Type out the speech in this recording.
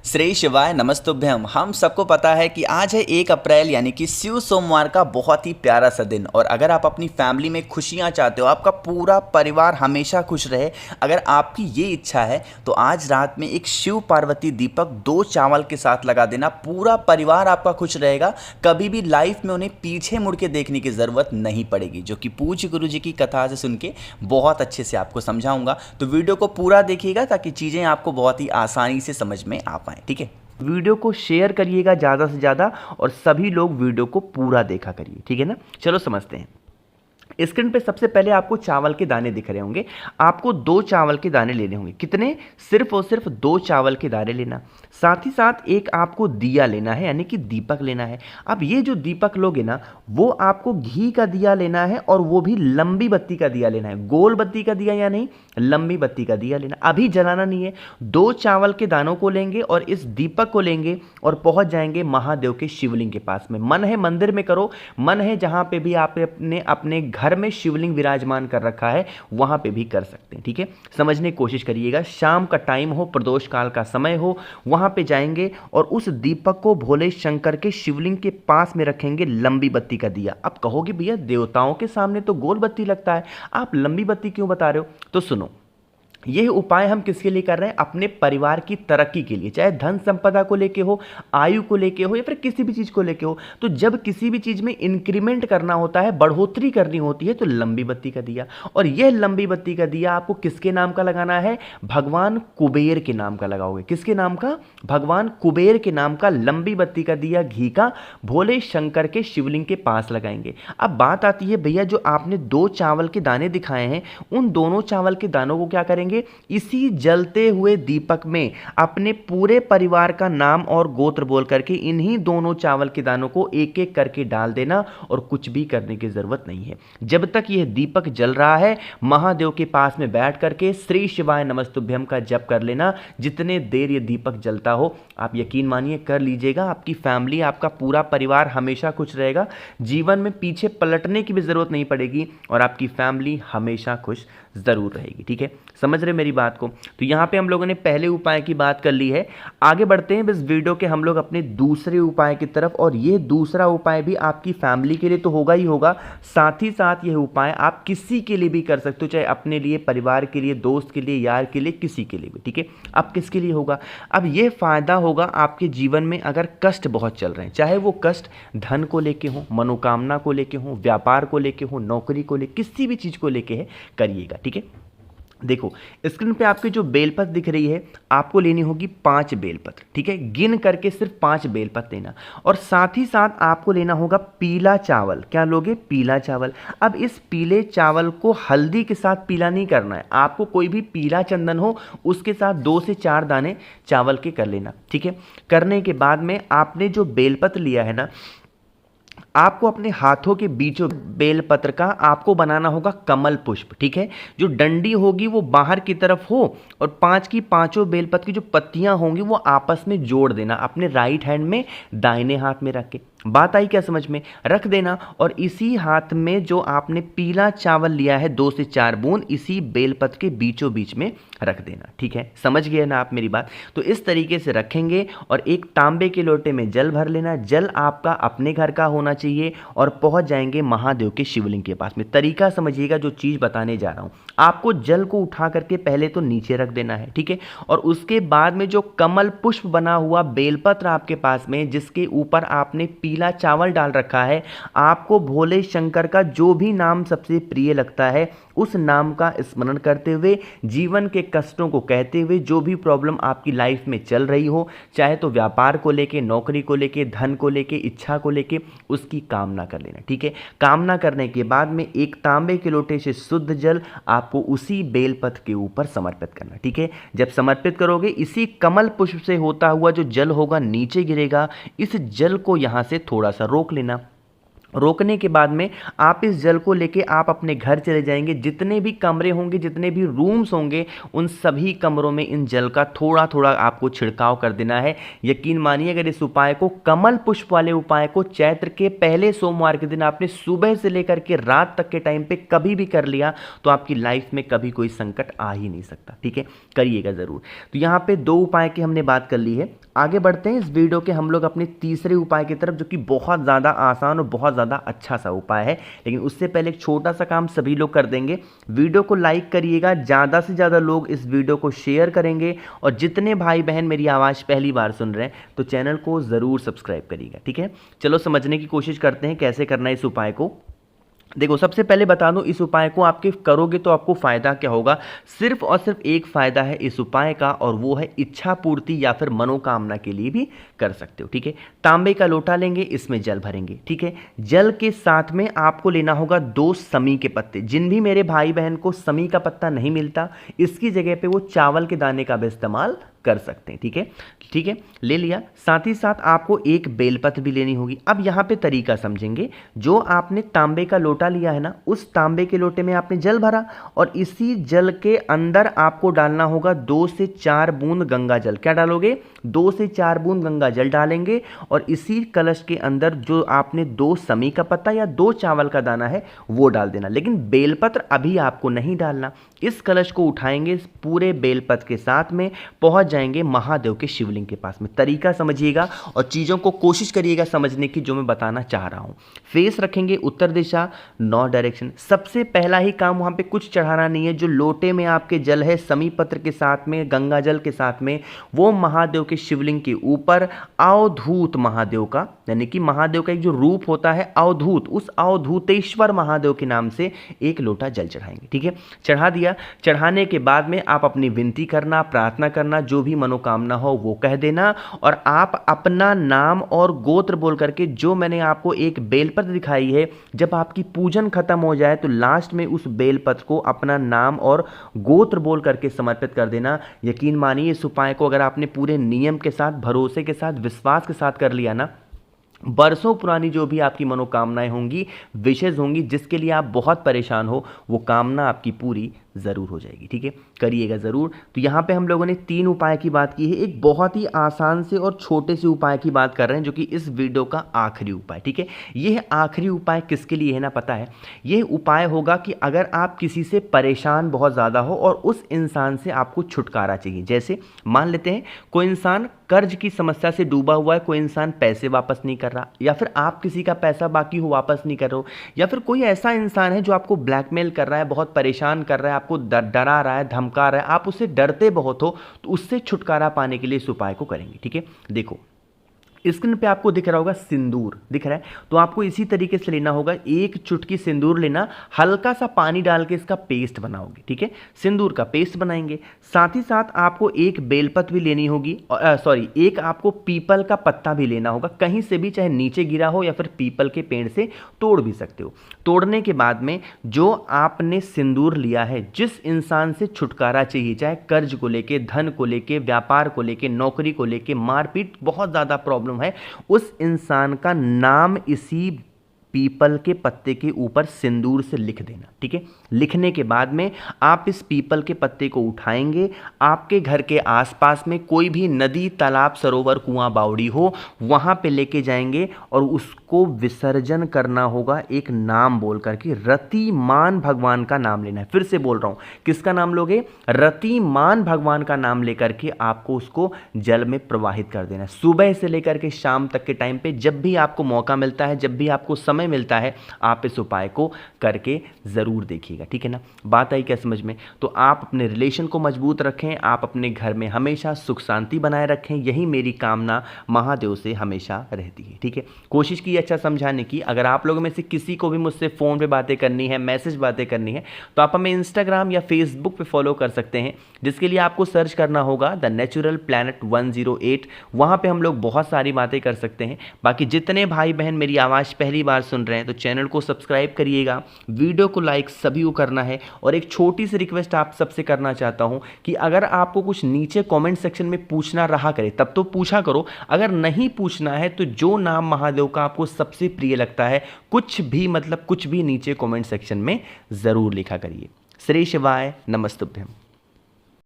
श्री शिवाय नमस्तुभ्यम। हम सबको पता है कि आज है 1 अप्रैल यानी कि शिव सोमवार का बहुत ही प्यारा सा दिन। और अगर आप अपनी फैमिली में खुशियां चाहते हो, आपका पूरा परिवार हमेशा खुश रहे, अगर आपकी ये इच्छा है तो आज रात में एक शिव पार्वती दीपक 2 चावल के साथ लगा देना। पूरा परिवार आपका खुश रहेगा, कभी भी लाइफ में उन्हें पीछे मुड़ के देखने की ज़रूरत नहीं पड़ेगी, जो कि पूज्य गुरु जी की कथा से सुन के बहुत अच्छे से आपको समझाऊंगा। तो वीडियो को पूरा देखिएगा ताकि चीज़ें आपको बहुत ही आसानी से समझ में आ पाएँ। ठीक है, वीडियो को शेयर करिएगा ज़्यादा से ज़्यादा और सभी लोग वीडियो को पूरा देखा करिए। ठीक है ना, चलो समझते हैं। स्क्रीन पे सबसे पहले आपको चावल के दाने दिख रहे होंगे। आपको 2 चावल के दाने लेने होंगे। कितने? सिर्फ और सिर्फ 2 चावल के दाने लेना। साथ ही साथ एक आपको दिया लेना है, यानी कि दीपक लेना है। अब ये जो दीपक लोगे ना, वो आपको घी का दिया लेना है और वो भी लंबी बत्ती का दिया लेना है। गोल बत्ती का दिया या नहीं, लंबी बत्ती का दिया लेना। अभी जलाना नहीं है। 2 चावल के दानों को लेंगे और इस दीपक को लेंगे और पहुंच जाएंगे महादेव के शिवलिंग के पास में। मन है मंदिर में करो, मन है जहां पे भी आपने अपने घर में शिवलिंग विराजमान कर रखा है वहां पे भी कर सकते हैं। ठीक है, समझने की कोशिश करिएगा। शाम का टाइम हो, प्रदोष काल का समय हो, वहां पे जाएंगे और उस दीपक को भोले शंकर के शिवलिंग के पास में रखेंगे, लंबी बत्ती का दिया। अब कहोगे भैया देवताओं के सामने तो गोल बत्ती लगता है, आप लंबी बत्ती क्यों बता रहे हो? तो सुनो, यह उपाय हम किसके लिए कर रहे हैं? अपने परिवार की तरक्की के लिए, चाहे धन संपदा को लेके हो, आयु को लेके हो, या फिर किसी भी चीज को लेके हो। तो जब किसी भी चीज में इंक्रीमेंट करना होता है, बढ़ोतरी करनी होती है, तो लंबी बत्ती का दिया। और यह लंबी बत्ती का दिया आपको किसके नाम का लगाना है? भगवान कुबेर के नाम का लगाओगे। किसके नाम का? भगवान कुबेर के नाम का लंबी बत्ती का दिया घी का भोले शंकर के शिवलिंग के पास लगाएंगे। अब बात आती है भैया, जो आपने 2 चावल के दाने दिखाए हैं, उन दोनों चावल के दानों को क्या करेंगे? इसी जलते हुए दीपक में अपने पूरे परिवार का नाम और गोत्र बोल करके इन्हीं दोनों चावल के दानों को एक एक करके डाल देना और कुछ भी करने की जरूरत नहीं है। जब तक यह दीपक जल रहा है, महादेव के पास में बैठ करके श्री शिवाय नमस्तुभ्यम का जप कर लेना। जितने देर यह दीपक जलता हो, आप यकीन मानिए कर लीजिएगा, आपकी फैमिली, आपका पूरा परिवार हमेशा खुश रहेगा। जीवन में पीछे पलटने की भी जरूरत नहीं पड़ेगी और आपकी फैमिली हमेशा खुश जरूर रहेगी। ठीक है, समझ रहे मेरी बात को? तो यहां पे हम लोगों ने पहले उपाय की बात कर ली है। आगे बढ़ते हैं इस वीडियो के हम लोग अपने दूसरे उपाय की तरफ। और ये दूसरा उपाय भी आपकी फैमिली के लिए तो होगा ही होगा, साथ ही साथ यह उपाय आप किसी के लिए भी कर सकते हो, चाहे अपने लिए, परिवार के लिए, दोस्त के लिए, यार के लिए, किसी के लिए भी। ठीक है, अब किसके लिए होगा? अब यह फायदा होगा आपके जीवन में अगर कष्ट बहुत चल रहे हैं, चाहे वो कष्ट धन को लेके हो, मनोकामना को लेके हो, व्यापार को लेके हो, नौकरी को लेके, किसी भी चीज को लेके है, करिएगा। ठीक है, देखो स्क्रीन पे आपकी जो बेलपत्र दिख रही है, आपको लेनी होगी 5 बेलपत्र। ठीक है, गिन करके सिर्फ 5 बेलपत्र लेना। और साथ ही साथ आपको लेना होगा पीला चावल। क्या लोगे? पीला चावल। अब इस पीले चावल को हल्दी के साथ पीला नहीं करना है, आपको कोई भी पीला चंदन हो उसके साथ 2 से 4 दाने चावल के कर लेना। ठीक है, करने के बाद में आपने जो बेलपत्र लिया है ना, आपको अपने हाथों के बीचों बेलपत्र का आपको बनाना होगा कमल पुष्प। ठीक है, जो डंडी होगी वो बाहर की तरफ हो और 5 की 5 बेलपत्र की जो पत्तियां होंगी वो आपस में जोड़ देना, अपने राइट हैंड में दाहिने हाथ में रख के। बात आई क्या समझ में? रख देना और इसी हाथ में जो आपने पीला चावल लिया है 2 से 4 बूंद इसी बेलपत्र के बीचों बीच में रख देना। ठीक है, समझ गए ना आप मेरी बात? तो इस तरीके से रखेंगे और एक तांबे के लोटे में जल भर लेना। जल आपका अपने घर का होना चाहिए और पहुंच जाएंगे महादेव के शिवलिंग के पास में। तरीका समझिएगा, जो चीज बताने जा रहा हूं। आपको जल को उठा करके पहले तो नीचे रख देना है। ठीक है, और उसके बाद में जो कमल पुष्प बना हुआ बेलपत्र आपके पास में, जिसके ऊपर आपने पीला चावल डाल रखा है, आपको भोले शंकर का जो भी नाम सबसे प्रिय लगता है उस नाम का स्मरण करते हुए, जीवन के कष्टों को कहते हुए, जो भी प्रॉब्लम आपकी लाइफ में चल रही हो, चाहे तो व्यापार को लेके, नौकरी को लेके, धन को लेके, इच्छा को लेके, उसकी कामना कर लेना। ठीक है, कामना करने के बाद में एक तांबे के लोटे से शुद्ध जल आपको उसी बेलपत्र के ऊपर समर्पित करना। ठीक है, जब समर्पित करोगे, इसी कमल पुष्प से होता हुआ जो जल होगा नीचे गिरेगा। इस जल को यहां से थोड़ा सा रोक लेना। रोकने के बाद में आप इस जल को लेके आप अपने घर चले जाएंगे। जितने भी कमरे होंगे, जितने भी रूम्स होंगे, उन सभी कमरों में इन जल का थोड़ा थोड़ा आपको छिड़काव कर देना है। यकीन मानिए, अगर इस उपाय को, कमल पुष्प वाले उपाय को, चैत्र के पहले सोमवार के दिन आपने सुबह से लेकर के रात तक के टाइम पे कभी भी कर लिया तो आपकी लाइफ में कभी कोई संकट आ ही नहीं सकता। ठीक है, करिएगा जरूर। तो यहाँ पे 2 उपाय की हमने बात कर ली है। आगे बढ़ते हैं इस वीडियो के हम लोग अपने तीसरे उपाय की तरफ, जो कि बहुत ज़्यादा आसान और बहुत ज़्यादा अच्छा सा उपाय है। लेकिन उससे पहले एक छोटा सा काम सभी लोग कर देंगे, वीडियो को लाइक करिएगा, ज़्यादा से ज़्यादा लोग इस वीडियो को शेयर करेंगे, और जितने भाई बहन मेरी आवाज़ पहली बार सुन रहे हैं तो चैनल को ज़रूर सब्सक्राइब करिएगा। ठीक है, चलो समझने की कोशिश करते हैं कैसे करना है इस उपाय को। देखो, सबसे पहले बता दूं, इस उपाय को आपके करोगे तो आपको फ़ायदा क्या होगा। सिर्फ और सिर्फ एक फ़ायदा है इस उपाय का, और वो है इच्छा पूर्ति या फिर मनोकामना के लिए भी कर सकते हो। ठीक है, तांबे का लोटा लेंगे, इसमें जल भरेंगे। ठीक है, जल के साथ में आपको लेना होगा 2 समी के पत्ते। जिन भी मेरे भाई बहन को समी का पत्ता नहीं मिलता, इसकी जगह पे वो चावल के दाने का भी इस्तेमाल कर सकते हैं। ठीक है, ठीक है, ले लिया। साथ ही साथ आपको एक बेलपत्र भी लेनी होगी। अब यहाँ पे तरीका समझेंगे। जो आपने तांबे का लोटा लिया है ना, उस तांबे के लोटे में आपने जल भरा, और इसी जल के अंदर आपको डालना होगा 2 से 4 बूंद गंगा जल। क्या डालोगे? 2 से 4 बूंद गंगा जल डालेंगे, और इसी कलश के अंदर जो आपने 2 समी का पत्ता या 2 चावल का दाना है वो डाल देना। लेकिन बेलपत्र अभी आपको नहीं डालना। इस कलश को उठाएंगे, पूरे बेलपत्र के साथ में पहुंच जाएंगे महादेव के शिवलिंग के पास में। तरीका समझिएगा और चीज़ों को कोशिश करिएगा समझने की जो मैं बताना चाह रहा हूं। फेस रखेंगे उत्तर दिशा, नॉर्थ डायरेक्शन। सबसे पहला ही काम, वहां पे कुछ चढ़ाना नहीं है। जो लोटे में आपके जल है समी पत्र के साथ में, गंगा जल के साथ में, वो महादेव के शिवलिंग के ऊपर अवधूत महादेव का, यानी कि महादेव का एक जो रूप होता है अवधूत, उस अवधूतेश्वर महादेव के नाम से एक लोटा जल चढ़ाएंगे। ठीक है, चढ़ा दिया। चढ़ाने के बाद में आप अपनी विनती करना, प्रार्थना करना, जो भी मनोकामना हो वो कह देना, और आप अपना नाम और गोत्र बोल करके, जो मैंने आपको एक बेलपत्र दिखाई है, जब आपकी पूजन खत्म हो जाए तो लास्ट में उस बेलपत्र को अपना नाम और गोत्र बोल करके समर्पित कर देना। यकीन मानिए, इस उपाय को अगर आपने पूरे नियम के साथ, भरोसे के साथ, विश्वास के साथ कर लिया ना, बरसों पुरानी जो भी आपकी मनोकामनाएं होंगी, विशेष होंगी, जिसके लिए आप बहुत परेशान हो, वो कामना आपकी पूरी ज़रूर हो जाएगी। ठीक है, करिएगा ज़रूर। तो यहाँ पे हम लोगों ने 3 उपाय की बात की है। एक बहुत ही आसान से और छोटे से उपाय की बात कर रहे हैं, जो कि इस वीडियो का आखिरी उपाय। ठीक है, यह आखिरी उपाय किसके लिए है ना, पता है? यह उपाय होगा कि अगर आप किसी से परेशान बहुत ज़्यादा हो और उस इंसान से आपको छुटकारा चाहिए। जैसे मान लेते हैं कोई इंसान कर्ज की समस्या से डूबा हुआ है, कोई इंसान पैसे वापस नहीं कर रहा, या फिर आप किसी का पैसा बाकी हो वापस नहीं कर रहे हो, या फिर कोई ऐसा इंसान है जो आपको ब्लैकमेल कर रहा है, बहुत परेशान कर रहा है, आपको डरा रहा है, धमका रहा है, आप उससे डरते बहुत हो, तो उससे छुटकारा पाने के लिए इस उपाय को करेंगे। ठीक है, देखो स्क्रीन पे आपको दिख रहा होगा सिंदूर, दिख रहा है? तो आपको इसी तरीके से लेना होगा, 1 चुटकी सिंदूर लेना, हल्का सा पानी डाल के इसका पेस्ट बनाओगे। ठीक है, सिंदूर का पेस्ट बनाएंगे। साथ ही साथ आपको एक बेलपत्र भी लेनी होगी, एक आपको पीपल का पत्ता भी लेना होगा, कहीं से भी, चाहे नीचे गिरा हो या फिर पीपल के पेड़ से तोड़ भी सकते हो। तोड़ने के बाद में जो आपने सिंदूर लिया है, जिस इंसान से छुटकारा चाहिए, चाहे कर्ज को लेके, धन को लेके, व्यापार को लेके, नौकरी को लेके, मारपीट, बहुत ज़्यादा प्रॉब्लम है, उस इंसान का नाम इसी पीपल के पत्ते के ऊपर सिंदूर से लिख देना। ठीक है, लिखने के बाद में आप इस पीपल के पत्ते को उठाएंगे, आपके घर के आसपास में कोई भी नदी, तालाब, सरोवर, कुआं, बावड़ी हो, वहां पे लेके जाएंगे और उसको विसर्जन करना होगा। एक नाम बोल करके, रतिमान भगवान का नाम लेना है। फिर से बोल रहा हूं, किसका नाम लोगे? रतिमान भगवान का नाम लेकर के आपको उसको जल में प्रवाहित कर देना है। सुबह से लेकर के शाम तक के टाइम पे, जब भी आपको मौका मिलता है, जब भी आपको समय मिलता है, आप इस उपाय को करके जरूर देखिएगा। ठीक है ना, बात आई क्या समझ में? तो आप अपने रिलेशन को मजबूत रखें, आप अपने घर में हमेशा सुख शांति बनाए रखें, यही मेरी कामना महादेव से हमेशा रहती है। ठीक है, कोशिश की अच्छा समझाने की। अगर आप लोगों में से किसी को भी मुझसे फ़ोन पे बातें करनी है, मैसेज बातें करनी है, तो आप हमें इंस्टाग्राम या फेसबुक पे फॉलो कर सकते हैं, जिसके लिए आपको सर्च करना होगा द नेचुरल प्लैनेट 108। वहाँ पे हम लोग बहुत सारी बातें कर सकते हैं। बाकी जितने भाई बहन मेरी आवाज़ पहली बार सुन रहे हैं, तो चैनल को सब्सक्राइब करिएगा, वीडियो को लाइक सभी को करना है। और एक छोटी सी रिक्वेस्ट आप सबसे करना चाहता हूं कि अगर आपको कुछ नीचे कमेंट सेक्शन में पूछना रहा करे, तब तो पूछा करो। अगर नहीं पूछना है तो जो नाम महादेव का आपको सबसे प्रिय लगता है, कुछ भी, मतलब कुछ भी नीचे कमेंट सेक्शन में ज़रूर लिखा करिए। श्री शिवाय नमस्तुभ्यम।